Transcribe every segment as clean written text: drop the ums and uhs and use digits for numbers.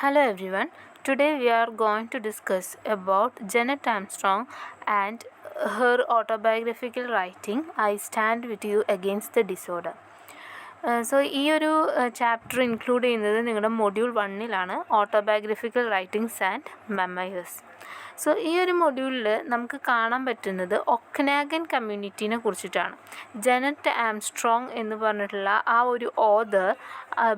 Hello everyone. Today we are going to discuss about Janet Armstrong and her autobiographical writing I Stand With You Against the Disorder. So ഈ ഒരു chapter include ചെയ്യുന്നത് നിങ്ങളുടെ module 1-ലാണ് autobiographical writings and memoirs. So ഈ ഒരു മൊഡ്യൂളിൽ നമുക്ക് കാണാൻ പറ്റുന്നത് ഒക്കനാഗൻ കമ്മ്യൂണിറ്റീനെ കുറിച്ചിട്ടാണ്. ജനറ്റ് ആംസ്ട്രോങ് എന്ന് പറഞ്ഞിട്ടുള്ള ആ ഒരു author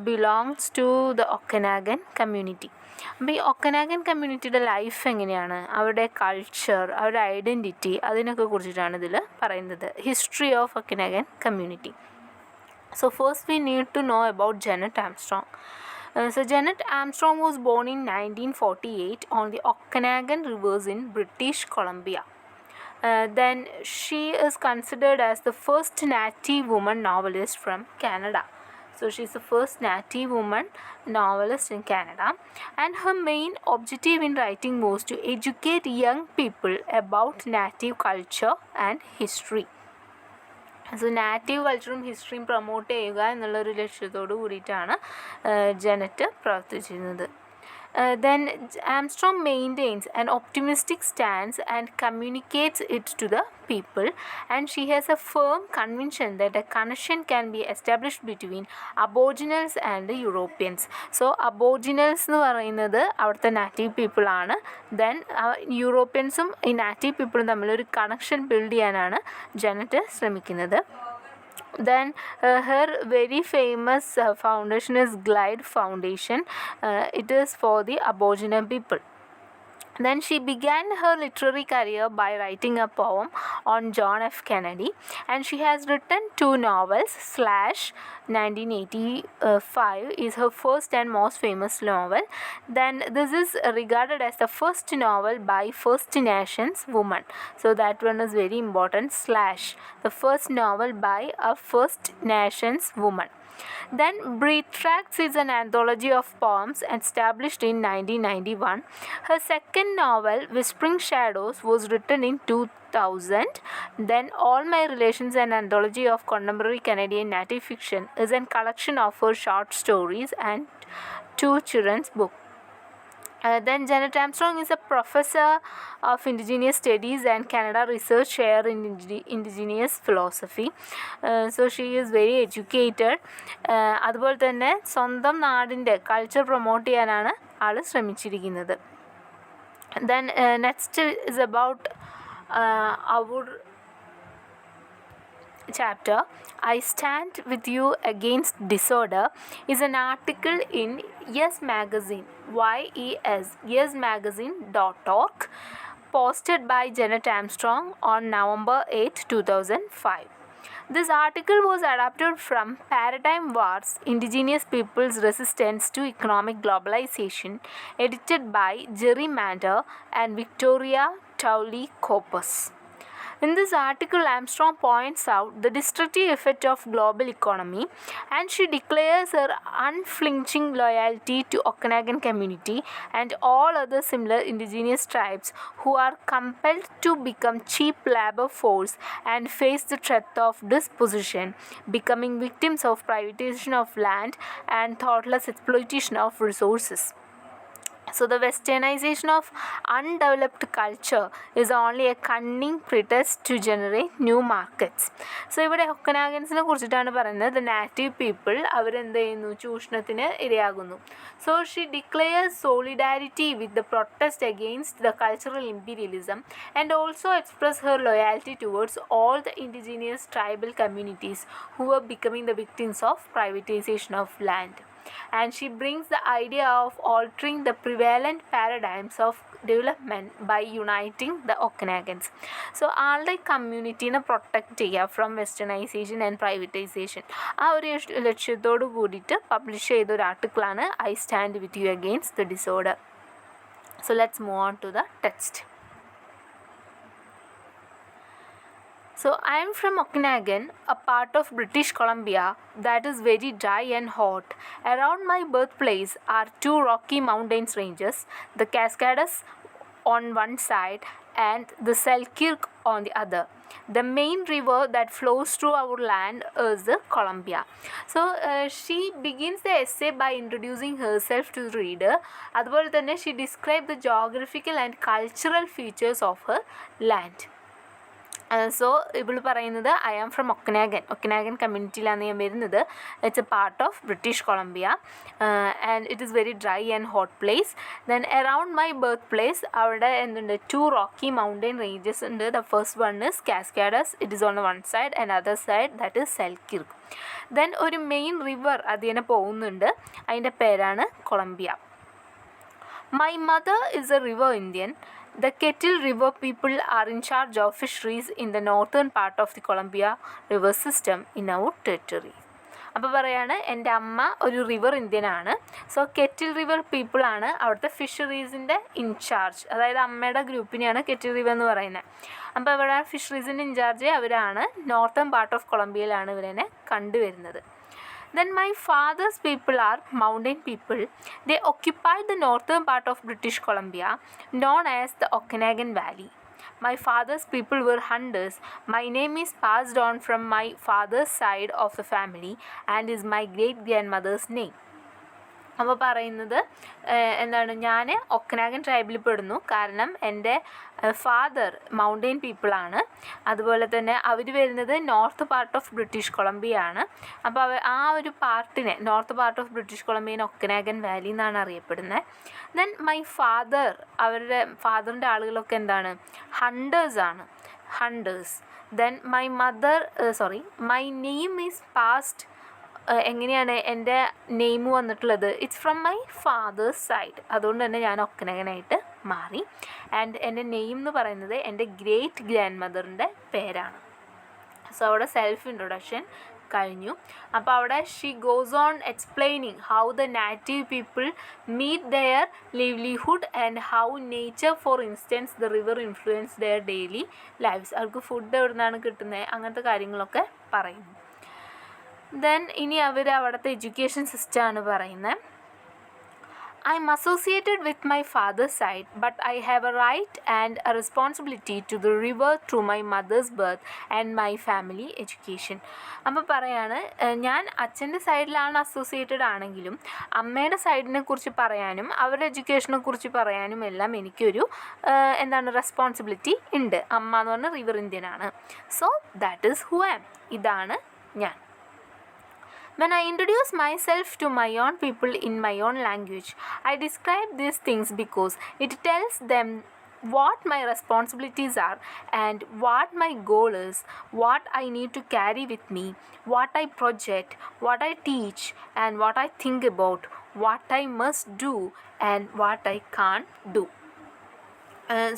belongs to the Okanagan community. അപ്പോൾ ഈ ഒക്കനാഗൻ കമ്മ്യൂണിറ്റിയുടെ ലൈഫ് എങ്ങനെയാണ്, അവരുടെ കൾച്ചർ, അവരുടെ ഐഡൻറ്റിറ്റി, അതിനൊക്കെ കുറിച്ചിട്ടാണ് ഇതിൽ പറയുന്നത്. History of Okanagan community. So first we need to know about Janet Armstrong. Janet Armstrong was born in 1948 on the Okanagan Rivers in British Columbia. Then she is considered as the first Native woman novelist from Canada. So she is the first Native woman novelist in Canada, and her main objective in writing was to educate young people about Native culture and history. So native കൾച്ചറും ഹിസ്റ്ററിയും promote ചെയ്യുക എന്നുള്ളൊരു ലക്ഷ്യത്തോടു കൂടിയിട്ടാണ് Janet പ്രവർത്തിച്ചിരുന്നത്. Then Armstrong maintains an optimistic stance and communicates it to the people, and she has a firm conviction that a connection can be established between Aboriginals and the Europeans. So Aboriginals എന്ന് പറയുന്നത് അവിടുത്തെ native people ആണ്. Then യൂറോപ്യൻസും ഈ native പീപ്പിളും തമ്മിലൊരു connection build ചെയ്യാനാണ് Janet ശ്രമിക്കുന്നത്. Then her very famous foundation is Glide Foundation. It is for the Aboriginal people. Then she began her literary career by writing a poem on John F. Kennedy, and she has written 2 novels. Slash 1985 is her first and most famous novel. Then this is regarded as the first novel by First Nations woman. So that one is very important. Slash the first novel by a First Nations woman. Then Breathe Tracts is an anthology of poems established in 1991. Her second novel, Whispering Shadows, was written in 2000. Then All My Relations, an anthology of contemporary Canadian native fiction, is a collection of her short stories and 2 children's books. Then Janet Armstrong is a professor of Indigenous Studies and Canada Research Chair in Indigenous Philosophy. So she is very educated. അതുപോലെ തന്നെ സ്വന്തം നാടിൻ്റെ culture promote ചെയ്യാനാണ് ആൾ ശ്രമിച്ചിരിക്കുന്നത്. Then next is about our chapter I Stand With You Against Disorder is an article in Yes Magazine, yesmagazine.org, posted by Janet Armstrong on November 8, 2005. This article was adapted from Paradigm Wars, Indigenous Peoples' Resistance to Economic Globalization, edited by Gerrymander and Victoria Towley-Coppers. In this article, Armstrong points out the destructive effect of global economy, and she declares her unflinching loyalty to Okanagan community and all other similar indigenous tribes who are compelled to become cheap labor force and face the threat of dispossession, becoming victims of privatization of land and thoughtless exploitation of resources. So the westernization of undeveloped culture is only a cunning pretext to generate new markets. So ഇവിടെ ഒക്കനാഗൻസിനെ കുറിച്ചിട്ടാണ് പറയുന്നത്. The native people അവരെന്ത് ചെയ്യുന്നു, ചൂഷണത്തിന് ഇരയാകുന്നു. So she declares solidarity with the protest against the cultural imperialism and also express her loyalty towards all the indigenous tribal communities who are becoming the victims of privatization of land. And she brings the idea of altering the prevalent paradigms of development by uniting the Okanagans. So ആളുടെ കമ്മ്യൂണിറ്റീനെ protect ചെയ്യുക from westernisation and privatisation, ആ ഒരു ലക്ഷ്യത്തോടു കൂടിയിട്ട് publish ചെയ്ത ഒരു ആർട്ടിക്കിളാണ് I stand with you against the disorder. So let's move on to the text. So I am from Okanagan, a part of British Columbia that is very dry and hot. Around my birthplace are 2 rocky mountain ranges, the Cascades on one side and the Selkirk on the other. The main river that flows through our land is the Columbia. So she begins the essay by introducing herself to the reader. അതുപോലെ തന്നെ she described the geographical and cultural features of her land. So ഇവൾ പറയുന്നത് I am from Okanagan കമ്മ്യൂണിറ്റിയിലാണ് ഞാൻ വരുന്നത്. It's a part of British Columbia and it is very dry and hot place. Then around my birth place അവിടെ എന്തുണ്ട് 2 rocky mountain ranges ഉണ്ട്. The first one is Cascades, it is on the one side and other side that is Selkirk. Then ഒരു main river അതിനെ പോകുന്നുണ്ട്, അതിൻ്റെ പേരാണ് Columbia. My mother is A river Indian. The Kettle River people are in charge of fisheries in the northern part of the Columbia River system in our territory. അപ്പോൾ പറയാണ് എൻ്റെ അമ്മ ഒരു റിവർ ഇന്ത്യനാണ്. സോ കെറ്റിൽ റിവർ പീപ്പിളാണ് അവിടുത്തെ ഫിഷറീസിൻ്റെ in charge, അതായത് അമ്മയുടെ ഗ്രൂപ്പിനെയാണ് kettle river എന്ന് പറയുന്നത്. അപ്പോൾ ഇവിടെ ഫിഷറീസിൻ്റെ ഇൻചാർജ് അവരാണ്. നോർത്തേൺ പാർട്ട് ഓഫ് കൊളംബിയയിലാണ് ഇവരെ കണ്ടുവരുന്നത്. Then my father's people are mountain people. They occupied the northern part of British Columbia, known as the Okanagan Valley. My father's people were hunters. My name is passed on from my father's side of the family and is my great-grandmother's name. അപ്പോൾ പറയുന്നത് എന്താണ്, ഞാൻ ഒക്കനാഗൻ ട്രൈബിൽ പെടുന്നു, കാരണം എൻ്റെ father mountain പീപ്പിളാണ്. അതുപോലെ തന്നെ അവർ വരുന്നത് north part of British Columbia ആണ്. അപ്പോൾ ആ ഒരു പാർട്ടിനെ നോർത്ത് പാർട്ട് ഓഫ് ബ്രിട്ടീഷ് കൊളംബിയനെ ഒക്കനാഗൻ വാലി എന്നാണ് അറിയപ്പെടുന്നത്. ദെൻ മൈ ഫാദർ, അവരുടെ ഫാദറിൻ്റെ ആളുകളൊക്കെ എന്താണ്, ഹണ്ടേഴ്സാണ്, hunters. Then my mother my name is passed. എങ്ങനെയാണ് എൻ്റെ നെയിം വന്നിട്ടുള്ളത്, it's from my father's side, അതുകൊണ്ട് തന്നെ ഞാൻ ഒക്കനകനായിട്ട് മാറി. ആൻഡ് എൻ്റെ നെയിം എന്ന് പറയുന്നത് എൻ്റെ ഗ്രേറ്റ് ഗ്രാൻഡ് മദറിൻ്റെ പേരാണ്. സോ അവിടെ സെൽഫ് ഇൻട്രൊഡക്ഷൻ കഴിഞ്ഞു. അപ്പോൾ അവിടെ she goes on explaining how the native people meet their livelihood and how nature for instance the river influence their daily lifes. അവർക്ക് ഫുഡ് എവിടെ നിന്നാണ് കിട്ടുന്നത്, അങ്ങനത്തെ കാര്യങ്ങളൊക്കെ പറയുന്നു. ദെൻ ഇനി അവർ അവിടുത്തെ എഡ്യൂക്കേഷൻ സിസ്റ്റമാണ് പറയുന്നത്. I am associated with my father's side, but I have a right and a responsibility to the river through my mother's birth and my family education. അപ്പോൾ പറയാണ്, ഞാൻ അച്ഛൻ്റെ സൈഡിലാണ് അസോസിയേറ്റഡ് ആണെങ്കിലും അമ്മയുടെ സൈഡിനെ കുറിച്ച് പറയാനും അവരുടെ എഡ്യൂക്കേഷനെ കുറിച്ച് പറയാനും എല്ലാം എനിക്കൊരു റെസ്പോൺസിബിലിറ്റി ഉണ്ട്. അമ്മ എന്ന് പറഞ്ഞാൽ റിവർ ഇന്ത്യനാണ്. So that is who am, ഇതാണ് ഞാൻ. When I introduce myself to my own people in my own language, I describe these things because it tells them what my responsibilities are and what my goal is, what I need to carry with me, what I project, what I teach, and what I think about, what I must do and what I can't do.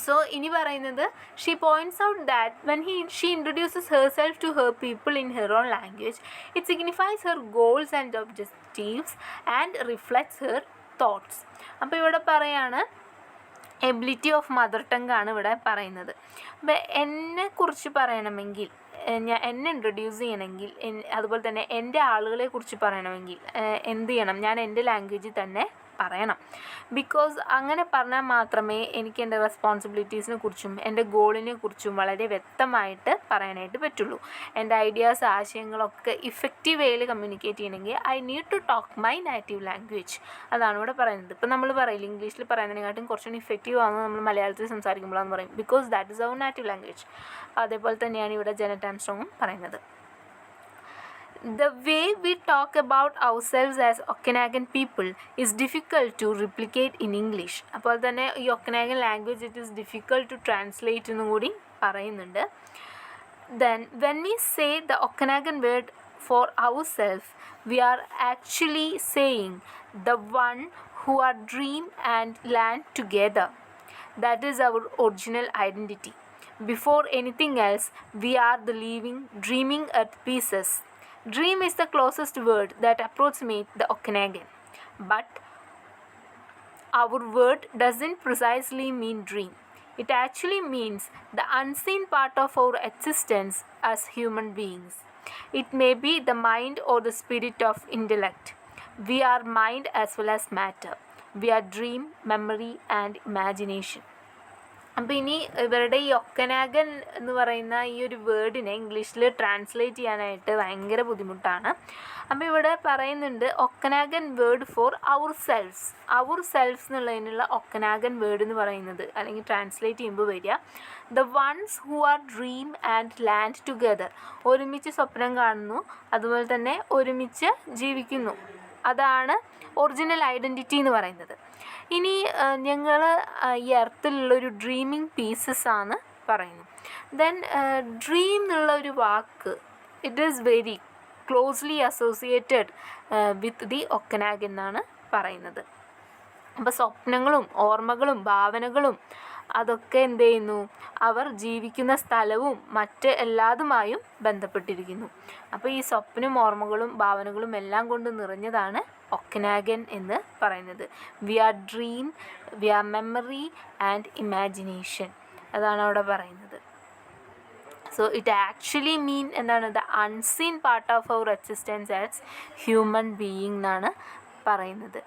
So ഇനി പറയുന്നത്, she points out that when she introduces herself to her people in her own language, it signifies her goals and objectives and reflects her thoughts. അപ്പോൾ ഇവിടെ പറയാണ് ability of mother tongue ആണ് ഇവിടെ പറയുന്നത്. അപ്പോൾ എന്നെക്കുറിച്ച് പറയണമെങ്കിൽ, എന്നെ ഇൻട്രൊഡ്യൂസ് ചെയ്യണമെങ്കിൽ, അതുപോലെ തന്നെ എൻ്റെ ആളുകളെ കുറിച്ച് പറയണമെങ്കിൽ എന്ത് ചെയ്യണം, ഞാൻ എൻ്റെ ലാംഗ്വേജിൽ തന്നെ പറയണം. ബിക്കോസ് അങ്ങനെ പറഞ്ഞാൽ മാത്രമേ എനിക്ക് എൻ്റെ റെസ്പോൺസിബിലിറ്റീസിനെ കുറിച്ചും എൻ്റെ ഗോളിനെ കുറിച്ചും വളരെ വ്യക്തമായിട്ട് പറയാനായിട്ട് പറ്റുള്ളൂ. എൻ്റെ ഐഡിയാസ്, ആശയങ്ങളൊക്കെ ഇഫക്റ്റീവ് വേയിൽ കമ്മ്യൂണിക്കേറ്റ് ചെയ്യണമെങ്കിൽ I need to talk my native language. അതാണ് ഇവിടെ പറയുന്നത്. ഇപ്പം നമ്മൾ പറയില്ല, ഇംഗ്ലീഷിൽ പറയുന്നതിനെക്കാട്ടും കുറച്ചുകൂടി ഇഫക്റ്റീവ് ആണെന്ന് നമ്മൾ മലയാളത്തിൽ സംസാരിക്കുമ്പോഴാന്ന് പറയും, because that is our native language. അതേപോലെ തന്നെയാണ് ഇവിടെ ജെനറ്റ് ആംസ്ട്രോങ്ങും പറയുന്നത്. The way we talk about ourselves as Okanagan people is difficult to replicate in English. അപ്പോൾ തന്നെ ഈ Okanagan language it is difficult to translate എന്നും കൂടി പറയുന്നുണ്ട്. Then when we say the Okanagan word for ourselves, we are actually saying the one who are dream and land together. That is our original identity. Before anything else, we are the living, dreaming at pieces. Dream is the closest word that approximates the Okanagan. But our word doesn't precisely mean dream. It actually means the unseen part of our existence as human beings. It may be the mind or the spirit of intellect. We are mind as well as matter. We are dream, memory, and imagination. അപ്പോൾ ഇനി ഇവരുടെ ഈ ഒക്കനാഗൻ എന്ന് പറയുന്ന ഈ ഒരു വേർഡിനെ ഇംഗ്ലീഷിൽ translate ചെയ്യാനായിട്ട് ഭയങ്കര ബുദ്ധിമുട്ടാണ്. അപ്പോൾ ഇവിടെ പറയുന്നുണ്ട് Okanagan word for our selfs എന്നുള്ളതിനുള്ള ഒക്കനാഗൻ വേർഡ് എന്ന് പറയുന്നത് അല്ലെങ്കിൽ ട്രാൻസ്ലേറ്റ് ചെയ്യുമ്പോൾ വരിക the ones who are dream and land together, ഒരുമിച്ച് സ്വപ്നം കാണുന്നു അതുപോലെ തന്നെ ഒരുമിച്ച് ജീവിക്കുന്നു, അതാണ് ഒറിജിനൽ ഐഡൻറ്റിറ്റി എന്ന് പറയുന്നത്. ഇനി ഞങ്ങൾ ഈ എർത്തിലുള്ളൊരു ഡ്രീമിങ് പീസസ് ആണ് പറയുന്നത്. ദെൻ ഡ്രീം എന്നുള്ള ഒരു വാക്ക് it is very closely associated with the Okanagan എന്നാണ് പറയുന്നത്. അപ്പോൾ സ്വപ്നങ്ങളും ഓർമ്മകളും ഭാവനകളും അതൊക്കെ എന്ത് ചെയ്യുന്നു, അവർ ജീവിക്കുന്ന സ്ഥലവും മറ്റ് എല്ലാതുമായും ബന്ധപ്പെട്ടിരിക്കുന്നു. അപ്പോൾ ഈ സ്വപ്നം ഓർമ്മകളും ഭാവനകളും എല്ലാം കൊണ്ട് നിറഞ്ഞതാണ് ഒക്കനാഗൻ എന്ന് പറയുന്നത്. We are dream, we are memory and imagination, അതാണ് അവിടെ പറയുന്നത്. സോ ഇറ്റ് ആക്ച്വലി മീൻ എന്താണ്, the unseen part of our existence as human being എന്നാണ് പറയുന്നത്.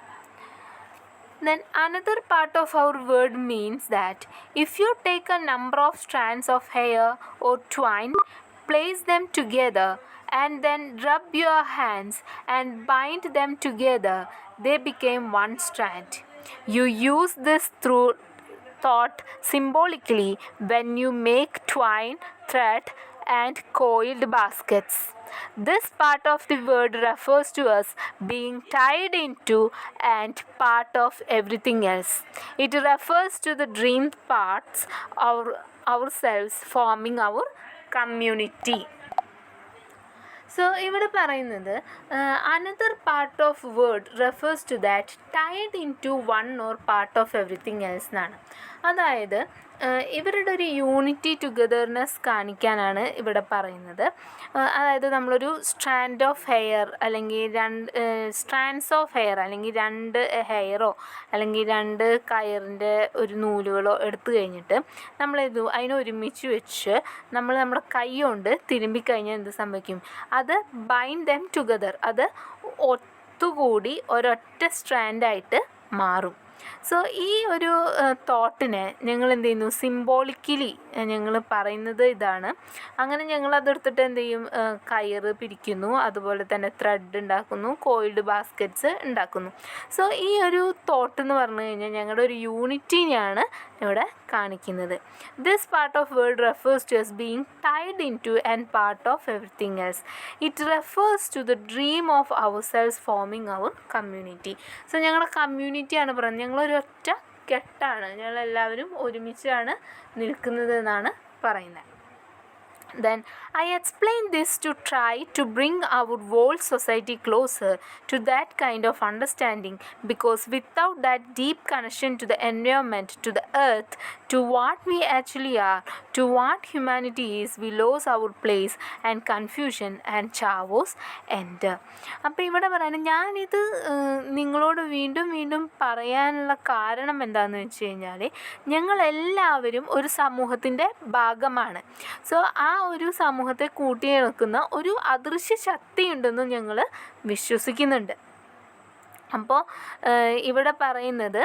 Then another part of our word means that if you take a number of strands of hair or twine, place them together and then rub your hands and bind them together, they became one strand. You use this through thought symbolically when you make twine, thread and coiled baskets. This part of the word refers to us being tied into and part of everything else. It refers to the dream parts of ourselves forming our community. So ഇവിടെ പറയുന്നത് another part of word refers to that tied in to one or part of everything else എന്നാണ്. അതായത് ഇവരുടെ ഒരു unity togetherness കാണിക്കാനാണ് ഇവിടെ പറയുന്നത്. അതായത് നമ്മളൊരു സ്ട്രാൻഡ് ഓഫ് ഹെയർ അല്ലെങ്കിൽ സ്ട്രാൻഡ്സ് ഓഫ് ഹെയർ അല്ലെങ്കിൽ രണ്ട് ഹെയറോ അല്ലെങ്കിൽ രണ്ട് കയറിൻ്റെ ഒരു നൂലുകളോ എടുത്തു കഴിഞ്ഞിട്ട് നമ്മളിത് അതിനെ ഒരുമിച്ച് വെച്ച് നമ്മൾ നമ്മുടെ കൈ കൊണ്ട് തിരുമ്പിക്കഴിഞ്ഞാൽ എന്ത് സംഭവിക്കും, അത് ബൈൻഡ് ദം ടുഗദർ, അത് ഒത്തുകൂടി ഒരൊറ്റ സ്ട്രാൻഡായിട്ട് മാറും. സോ ഈ ഒരു തോട്ടിനെ ഞങ്ങൾ എന്ത് ചെയ്യുന്നു, സിംബോളിക്കലി ഞങ്ങൾ പറയുന്നത് ഇതാണ്. അങ്ങനെ ഞങ്ങൾ അതെടുത്തിട്ട് എന്ത് ചെയ്യും, കയറ് പിരിക്കുന്നു, അതുപോലെ തന്നെ ത്രെഡ് ഉണ്ടാക്കുന്നു, കോയിൽഡ് ബാസ്ക്കറ്റ്സ് ഉണ്ടാക്കുന്നു. സോ ഈ ഒരു തോട്ട് എന്ന് പറഞ്ഞു കഴിഞ്ഞാൽ ഞങ്ങളുടെ ഒരു യൂണിറ്റിനെയാണ് ഇവിടെ കാണിക്കുന്നത്. This part of word refers to us being tied into and part of everything else. It refers to the dream of ourselves forming our community. So ഞങ്ങളുടെ കമ്മ്യൂണിറ്റിയാണ് പറയുന്നത്, ഞങ്ങളൊരൊറ്റ കെട്ടാണ്, ഞങ്ങളെല്ലാവരും ഒരുമിച്ചാണ് നിൽക്കുന്നത് എന്നാണ് പറയുന്നത്. Then I explained this to try to bring our whole society closer to that kind of understanding, because without that deep connection to the environment, to the earth, to what we actually are, to what humanity is, we lose our place and confusion and chaos enter. അപ്പോൾ ഇവിടെ പറയുന്നത് ഞാനിത് നിങ്ങളോട് വീണ്ടും വീണ്ടും പറയാനുള്ള കാരണം എന്താണെന്ന് വെച്ച് കഴിഞ്ഞാൽ ഞങ്ങളെല്ലാവരും ഒരു സമൂഹത്തിൻ്റെ ഭാഗമാണ്. സോ ആ ഒരു സമൂഹത്തെ കൂട്ടിയിണക്കുന്ന ഒരു അദൃശ്യ ശക്തിയുണ്ടെന്നും ഞങ്ങൾ വിശ്വസിക്കുന്നുണ്ട്. അപ്പോൾ ഇവിടെ പറയുന്നത്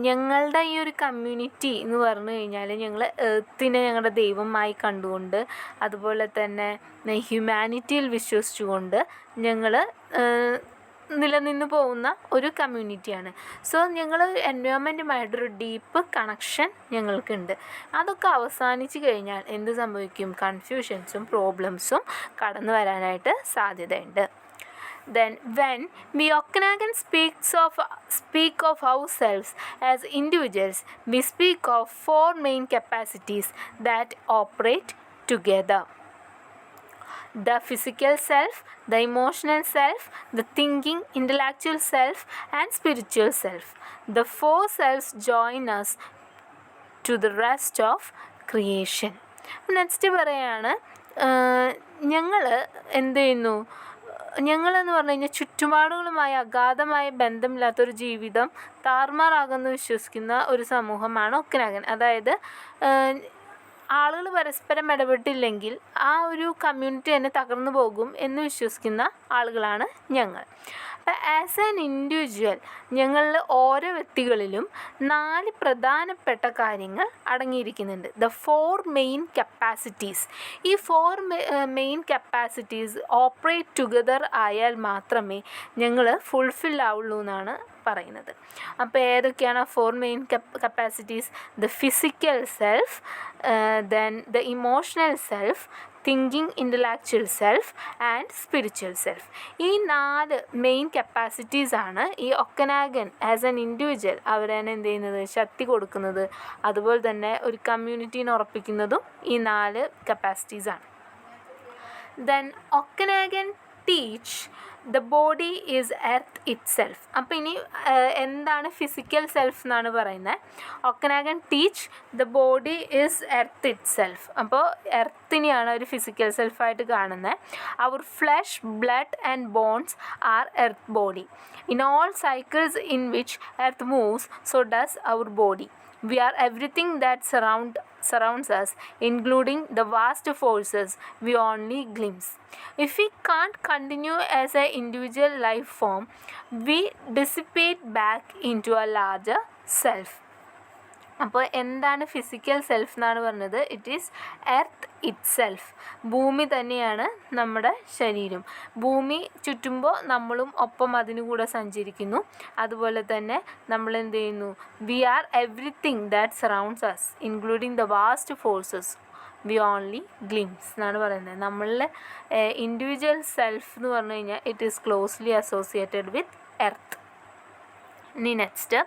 ഞങ്ങളുടെ ഈ ഒരു കമ്മ്യൂണിറ്റി എന്ന് പറഞ്ഞു കഴിഞ്ഞാൽ ഞങ്ങൾ എർത്തിനെ ഞങ്ങളുടെ ദൈവമായി കണ്ടുകൊണ്ട് അതുപോലെ തന്നെ ഹ്യൂമാനിറ്റിയിൽ വിശ്വസിച്ചുകൊണ്ട് ഞങ്ങൾ നിലനിന്ന് പോകുന്ന ഒരു കമ്മ്യൂണിറ്റിയാണ്. സോ ഞങ്ങൾ എൻവയോൺമെൻറ്റുമായിട്ടൊരു ഡീപ്പ് കണക്ഷൻ ഞങ്ങൾക്കുണ്ട്. അതൊക്കെ അവസാനിച്ച് കഴിഞ്ഞാൽ എന്ത് സംഭവിക്കും, കൺഫ്യൂഷൻസും പ്രോബ്ലംസും കടന്നു വരാനായിട്ട് സാധ്യതയുണ്ട്. Then when we Okanagan speak of ourselves as individuals, we speak of four main capacities that operate together: the physical self, the emotional self, the thinking intellectual self and spiritual self. The four selves join us to the rest of creation. Next പറയാണ് ഞങ്ങൾ എന്ത് ചെയ്യുന്നു, ഞങ്ങളെന്ന് പറഞ്ഞു കഴിഞ്ഞാൽ ചുറ്റുപാടുകളുമായി അഗാധമായ ബന്ധമില്ലാത്തൊരു ജീവിതം താറുമാറാകുമെന്ന് വിശ്വസിക്കുന്ന ഒരു സമൂഹമാണ് ഒക്കനാഗൻ. അതായത് ആളുകൾ പരസ്പരം ഇടപെട്ടില്ലെങ്കിൽ ആ ഒരു കമ്മ്യൂണിറ്റി തന്നെ തകർന്നു പോകും എന്ന് വിശ്വസിക്കുന്ന ആളുകളാണ് ഞങ്ങൾ. അപ്പം ആസ് ആൻ ഇൻഡിവിജ്വൽ ഞങ്ങളിൽ ഓരോ വ്യക്തികളിലും 4 പ്രധാനപ്പെട്ട കാര്യങ്ങൾ അടങ്ങിയിരിക്കുന്നുണ്ട്. The 4 main capacities. ഈ 4 മെയിൻ കപ്പാസിറ്റീസ് ഓപ്പറേറ്റ് ടുഗദർ ആയാൽ മാത്രമേ ഞങ്ങൾ ഫുൾഫിൽ ആവുള്ളൂ എന്നാണ് പറയുന്നത്. അപ്പോൾ ഏതൊക്കെയാണ് 4 main capacities? The physical self, then the emotional self, thinking intellectual self and spiritual self. ഈ 4 മെയിൻ കപ്പാസിറ്റീസാണ് ഈ ഒക്കനാഗൻ ആസ് എൻ ഇൻഡിവിജ്വൽ അവരെന്നെ എന്ത് ചെയ്യുന്നത്, ശക്തി കൊടുക്കുന്നത്, അതുപോലെ തന്നെ ഒരു കമ്മ്യൂണിറ്റീനെ ഉറപ്പിക്കുന്നതും ഈ 4 കപ്പാസിറ്റീസാണ്. Then Okanagan teach the body is earth itself. അപ്പോൾ ഇനി എന്താണ് ഫിസിക്കൽ സെൽഫ് എന്നാണ് പറയുന്നത്. Okanagan teach the body is earth itself. അപ്പോൾ എർത്തിനെയാണ് ഒരു ഫിസിക്കൽ സെൽഫായിട്ട് കാണുന്നത്. Our flesh, blood and bones are earth body. In all cycles in which earth moves, so does our body. We are everything that surrounds us, including the vast forces we only glimpse. If we can't continue as an individual life form, we dissipate back into a larger self. അപ്പോൾ എന്താണ് physical self എന്നാണ് പറഞ്ഞത്? It is earth it self. ഭൂമി തന്നെയാണ് നമ്മുടെ ശരീരം. ഭൂമി ചുറ്റുമ്പോൾ നമ്മളും ഒപ്പം അതിനു കൂടെ സഞ്ചരിക്കുന്നു. അതുപോലെ തന്നെ നമ്മൾ എന്ത് ചെയ്യുന്നു? We are everything that surrounds us, including the vast forces we only glimpse എന്നാണ് പറയുന്നത്. നമ്മളുടെ ഇൻഡിവിജ്വൽ സെൽഫ് എന്ന് പറഞ്ഞു കഴിഞ്ഞാൽ it is closely associated with earth. ഇനി next,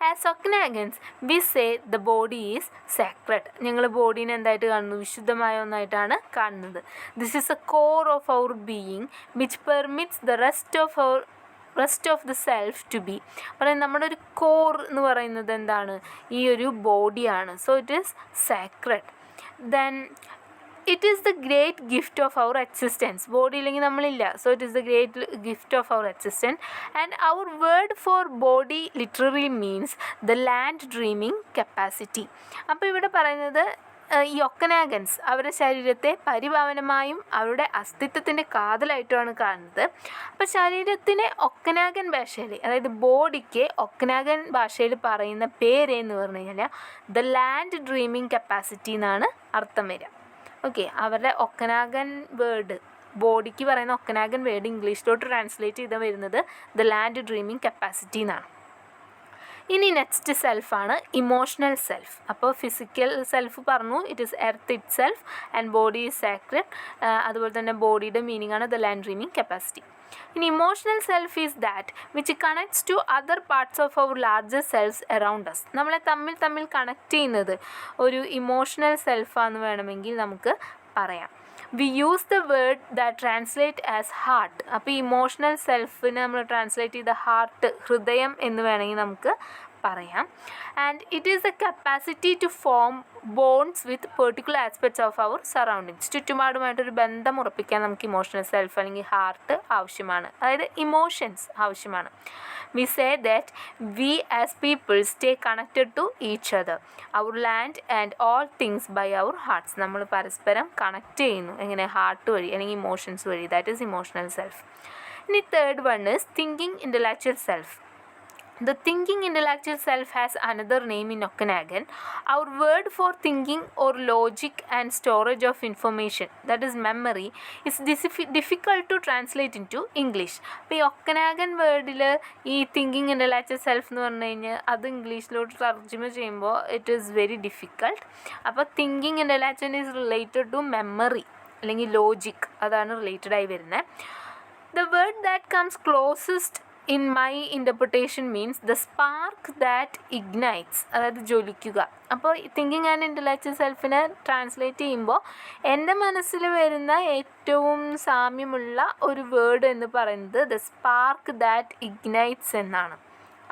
as Okanagans we say the body is sacred. ഞങ്ങൾ ബോഡീനെ എന്തായിട്ട് കാണുന്നു? വിശുദ്ധമായ ഒന്നായിട്ടാണ് കാണുന്നത്. This is a core of our being which permits the rest of the self to be. പറയുന്നത് നമ്മുടെ ഒരു കോർ എന്ന് പറയുന്നത് എന്താണ്? ഈ ഒരു ബോഡിയാണ്. So it is sacred. Then it is the great gift of our existence. Body ഇല്ലെങ്കിൽ നമ്മളില്ല. So it is the great gift of our existence. And our word for body literally means the land dreaming capacity. അപ്പോൾ ഇവിടെ പറയുന്നത് ഈ ഒക്കനാഗൻസ് അവരുടെ ശരീരത്തെ പരിപാവനമായും അവരുടെ അസ്തിത്വത്തിൻ്റെ കാതലായിട്ടുമാണ് കാണുന്നത്. അപ്പോൾ ശരീരത്തിനെ ഒക്കനാഗൻ ഭാഷയിൽ, അതായത് ബോഡിക്ക് ഒക്കനാഗൻ ഭാഷയിൽ പറയുന്ന പേര് എന്ന് പറഞ്ഞു കഴിഞ്ഞാൽ ദ ലാൻഡ് ഡ്രീമിങ് കപ്പാസിറ്റി എന്നാണ് അർത്ഥം വരിക. ഓക്കെ, അവരുടെ ഒക്കനാഗൻ വേർഡ്, ബോഡിക്ക് പറയുന്ന ഒക്കനാഗൻ വേർഡ് ഇംഗ്ലീഷിലോട്ട് ട്രാൻസ്ലേറ്റ് ചെയ്ത് വരുന്നത് ദ ലാൻഡ് ഡ്രീമിങ് കപ്പാസിറ്റി എന്നാണ്. ഇനി നെക്സ്റ്റ് സെൽഫാണ് ഇമോഷണൽ സെൽഫ്. അപ്പോൾ ഫിസിക്കൽ സെൽഫ് പറഞ്ഞു, it is earth itself and body is sacred. അതുപോലെ തന്നെ ബോഡിയുടെ മീനിങ് ആണ് ദ ലാൻഡ് ഡ്രീമിങ് കപ്പാസിറ്റി. ഇനി emotional self is that which connects to other parts of our larger selfs around us. നമ്മളെ തമ്മിൽ connect ചെയ്യുന്നത് ഒരു ഇമോഷണൽ സെൽഫാന്ന് വേണമെങ്കിൽ നമുക്ക് പറയാം. We use the word that translate as heart. അപ്പോൾ ഈ ഇമോഷണൽ സെൽഫിനെ നമ്മൾ ട്രാൻസ്ലേറ്റ് ചെയ്ത ഹാർട്ട്, ഹൃദയം എന്ന് വേണമെങ്കിൽ നമുക്ക് പറയാം. And it is a capacity to form bones with particular aspects of our surroundings. ചുറ്റുപാടുമായിട്ടൊരു ബന്ധം ഉറപ്പിക്കാൻ നമുക്ക് ഇമോഷണൽ സെൽഫ് അല്ലെങ്കിൽ ഹാർട്ട് ആവശ്യമാണ്, അതായത് ഇമോഷൻസ് ആവശ്യമാണ്. We say that we as people stay connected to each other, our land and all things by our hearts. നമ്മൾ പരസ്പരം കണക്ട് ചെയ്യുന്നു എങ്ങനെ? ഹാർട്ട് വഴി അല്ലെങ്കിൽ ഇമോഷൻസ് വഴി. That is emotional self. ഇനി third one is thinking intellectual self. The thinking intellectual self has another name in Okanagan. Our word for thinking or logic and storage of information, that is memory, is difficult to translate into English. അപ്പോൾ ഈ ഒക്കനാഗൻ വേർഡിൽ ഈ thinking intellectual self എന്ന് പറഞ്ഞു കഴിഞ്ഞാൽ അത് ഇംഗ്ലീഷിലോട്ട് തർജ്ജമ ചെയ്യുമ്പോൾ ഇറ്റ് ഈസ് വെരി ഡിഫിക്കൾട്ട്. അപ്പോൾ thinking intellectual is related to memory അല്ലെങ്കിൽ ലോജിക്, അതാണ് റിലേറ്റഡ് ആയി വരുന്നത്. The word that comes closest in my interpretation means the spark that ignites, അതായത് ജ്വലിക്കുക. അപ്പോൾ തിങ്കിങ് ആൻഡ് ഇൻ്റലക്ച്വൽ സെൽഫിനെ ട്രാൻസ്ലേറ്റ് ചെയ്യുമ്പോൾ എൻ്റെ മനസ്സിൽ വരുന്ന ഏറ്റവും സാമ്യമുള്ള ഒരു വേർഡ് എന്ന് പറയുന്നത് ദ സ്പാർക്ക് ദാറ്റ് ഇഗ്നൈറ്റ്സ് എന്നാണ്.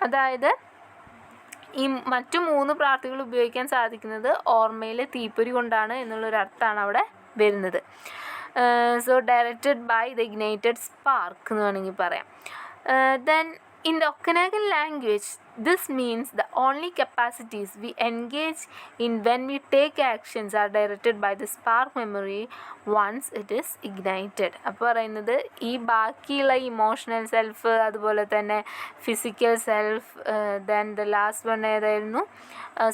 അതായത് ഈ മറ്റു 3 പ്രാർത്ഥികൾ ഉപയോഗിക്കാൻ സാധിക്കുന്നത് ഓർമ്മയിലെ തീപ്പൊരി കൊണ്ടാണ് എന്നുള്ളൊരർത്ഥമാണ് അവിടെ വരുന്നത്. So directed by the ignited spark എന്ന് വേണമെങ്കിൽ പറയാം. Then in the Okanagan language, This means the only capacities we engage in when we take actions are directed by the spark memory once it is ignited. അപ്പോൾ പറയുന്നത് ഈ ബാക്കിയുള്ള emotional self, അതുപോലെ തന്നെ physical self, then the last one ഏതായിരുന്നു,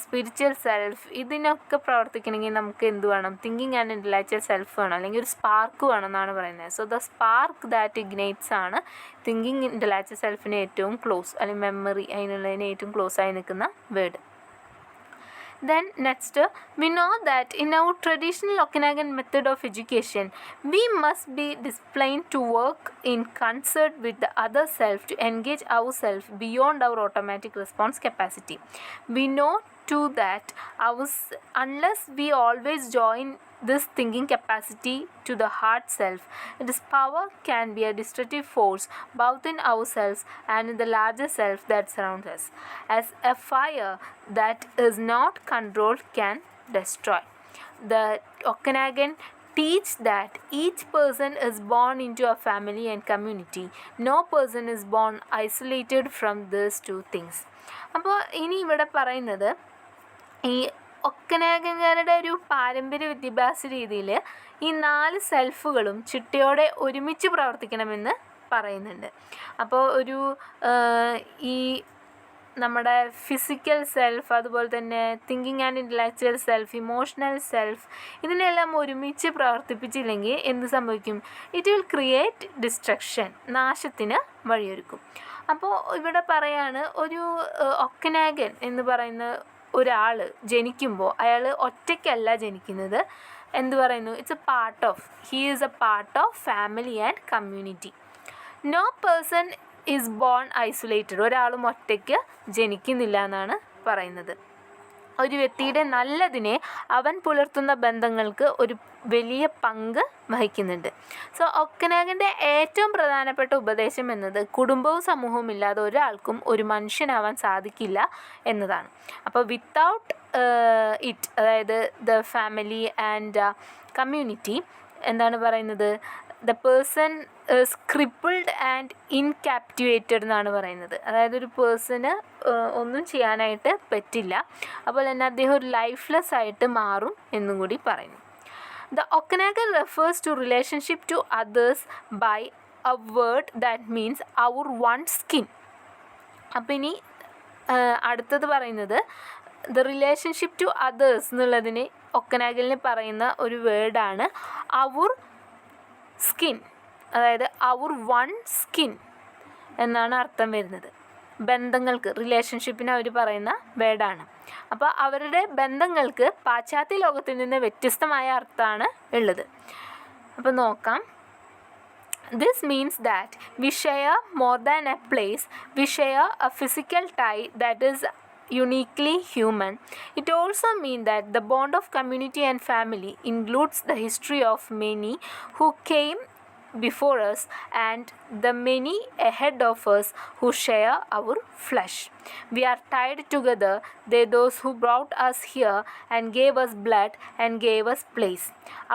spiritual self, ഇതിനൊക്കെ പ്രവർത്തിക്കണമെങ്കിൽ നമുക്ക് എന്ത് വേണം? തിങ്കിങ് ആൻഡ് ഇൻ്റലക്ച്വൽ സെൽഫ് വേണം, അല്ലെങ്കിൽ ഒരു സ്പാർക്ക് വേണം എന്നാണ് പറയുന്നത്. സോ ദ സ്പാർക്ക് ദാറ്റ് ഇഗ്നൈറ്റ്സ് ആണ് തിങ്കിങ് ഇൻ്റലക്ച്വൽ സെൽഫിന് ഏറ്റവും ക്ലോസ്, അല്ലെങ്കിൽ മെമ്മറി അതിനുള്ളതിന് ഏറ്റവും ക്ലോസ് ആയി നിൽക്കുന്ന word. Then next, we know that in our traditional Okanagan method of education, we must be disciplined to work in concert with the other self to engage ourselves beyond our automatic response capacity. We know too that unless we always join this thinking capacity to the heart self, its power can be a destructive force both in ourselves and in the larger self that surrounds us, as a fire that is not controlled can destroy. The Okanagan teach that each person is born into a family and community. No person is born isolated from these two things. അപ്പോൾ ഇനി ഇവിടെ പറയുന്നത് ഈ ഒക്കനാഗൻകാരുടെ ഒരു പാരമ്പര്യ വിദ്യാഭ്യാസ രീതിയിൽ ഈ 4 സെൽഫുകളും ചിട്ടയോടെ ഒരുമിച്ച് പ്രവർത്തിക്കണമെന്ന് പറയുന്നുണ്ട്. അപ്പോൾ ഒരു ഈ നമ്മുടെ ഫിസിക്കൽ സെൽഫ്, അതുപോലെ തന്നെ thinking and intellectual self, emotional self, ഇതിനെല്ലാം ഒരുമിച്ച് പ്രവർത്തിപ്പിച്ചില്ലെങ്കിൽ എന്ത് സംഭവിക്കും? ഇറ്റ് വിൽ ക്രിയേറ്റ് ഡിസ്ട്രക്ഷൻ, നാശത്തിന് വഴിയൊരുക്കും. അപ്പോൾ ഇവിടെ പറയാണ്, ഒരു ഒക്കനാഗൻ എന്ന് പറയുന്ന ഒരാൾ ജനിക്കുമ്പോൾ അയാൾ ഒറ്റയ്ക്കല്ല ജനിക്കുന്നത്. എന്ത് പറയുന്നു? He is a part of family and community. No person is born isolated. ഒരാളും ഒറ്റയ്ക്ക് ജനിക്കുന്നില്ല എന്നാണ് പറയുന്നത്. ഒരു വ്യക്തിയുടെ നല്ലതിനെ അവൻ പുലർത്തുന്ന ബന്ധങ്ങൾക്ക് ഒരു വലിയ പങ്ക് വഹിക്കുന്നുണ്ട്. സോ ഒക്കനാഗൻ്റെ ഏറ്റവും പ്രധാനപ്പെട്ട ഉപദേശം എന്നത് കുടുംബവും സമൂഹവും ഇല്ലാതെ ഒരാൾക്കും ഒരു മനുഷ്യനാവാൻ സാധിക്കില്ല എന്നതാണ്. അപ്പോൾ വിത്തൗട്ട് ഇറ്റ്, അതായത് ദ ഫാമിലി ആൻഡ് കമ്മ്യൂണിറ്റി, എന്താണ് പറയുന്നത്? The person is crippled and incapacitated എന്നാണ് പറയുന്നത്. അതായത് ഒരു പേഴ്സണ് ഒന്നും ചെയ്യാനായിട്ട് പറ്റില്ല, അതുപോലെ തന്നെ അദ്ദേഹം ഒരു ലൈഫ്ലെസ് ആയിട്ട് മാറും എന്നും കൂടി പറയുന്നു. The Okanagan refers to relationship to others by a word that means our one skin. അപ്പം ഇനി അടുത്തത് പറയുന്നത് ദ റിലേഷൻഷിപ്പ് ടു അതേഴ്സ് എന്നുള്ളതിന് ഒക്കനാഗലിന് പറയുന്ന ഒരു വേർഡാണ് അവർ സ്കിൻ, അതായത് അവർ വൺ സ്കിൻ എന്നാണ് അർത്ഥം വരുന്നത്. ബന്ധങ്ങൾക്ക്, റിലേഷൻഷിപ്പിന് അവർ പറയുന്ന വേർഡാണ്. അപ്പോൾ അവരുടെ ബന്ധങ്ങൾക്ക് പാശ്ചാത്യ ലോകത്തിൽ നിന്ന് വ്യത്യസ്തമായ അർത്ഥമാണ് ഉള്ളത്. അപ്പോൾ നോക്കാം. This means that we share more than a place, we share a physical tie that is uniquely human. It also means that the bond of community and family includes the history of many who came before us and the many ahead of us who share our flesh. We are tied together, they those who brought us here and gave us blood and gave us place.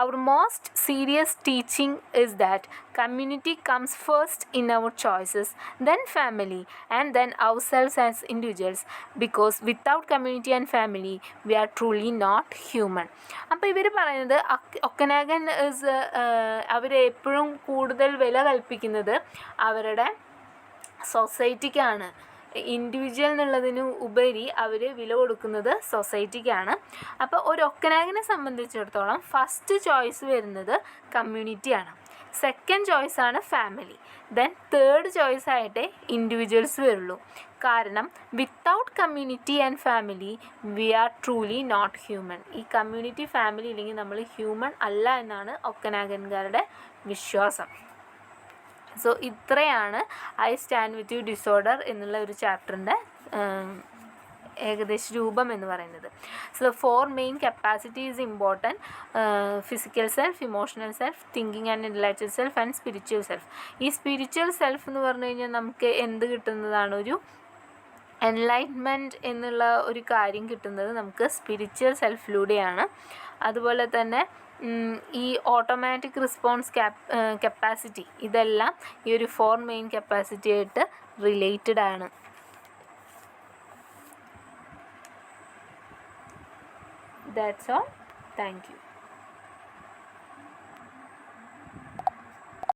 Our most serious teaching is that community comes first in our choices, then family, and then ourselves as individuals, because without community and family we are truly not human. അപ്പോൾ ഇവർ പറയുന്നത് ഒക്കനാഗൻ അവരെപ്പോഴും കൂടുതൽ വില കൽപ്പിക്കുന്നത് അവരുടെ സൊസൈറ്റിക്കാണ്. Individual എന്നുള്ളതിന് ഉപരി അവർ വില കൊടുക്കുന്നത് സൊസൈറ്റിക്കാണ്. അപ്പോൾ ഒരു ഒക്കനാഗനെ സംബന്ധിച്ചിടത്തോളം ഫസ്റ്റ് ചോയ്സ് വരുന്നത് കമ്മ്യൂണിറ്റിയാണ്, സെക്കൻഡ് ചോയ്സാണ് ഫാമിലി, ദെൻ തേർഡ് ചോയ്സായിട്ടേ ഇൻഡിവിജ്വൽസ് വരുള്ളൂ. കാരണം without community and family we are truly not human. ഈ കമ്മ്യൂണിറ്റി ഫാമിലി ഇല്ലെങ്കിൽ നമ്മൾ ഹ്യൂമൻ അല്ല എന്നാണ് ഒക്കനാഗൻകാരുടെ വിശ്വാസം. സോ ഇത്രയാണ് I stand with you disorder എന്നുള്ള ഒരു ചാപ്റ്ററിൻ്റെ ഏകദേശ രൂപം എന്ന് പറയുന്നത്. So 4 main capacities important: physical self, emotional self, thinking and intellectual self and spiritual self. ഈ സ്പിരിച്വൽ സെൽഫ് എന്ന് പറഞ്ഞു കഴിഞ്ഞാൽ നമുക്ക് എന്ത് കിട്ടുന്നതാണ്? ഒരു എൻലൈറ്റ്മെൻറ്റ് എന്നുള്ള ഒരു കാര്യം കിട്ടുന്നത് നമുക്ക് സ്പിരിച്വൽ സെൽഫിലൂടെയാണ്. അതുപോലെ തന്നെ ഈ ഓട്ടോമാറ്റിക് റെസ്പോൺസ് കപ്പാസിറ്റി, ഇതെല്ലാം ഈ ഒരു 4 മെയിൻ കപ്പാസിറ്റി ആയിട്ട് റിലേറ്റഡ് ആണ്. That's all. Thank you.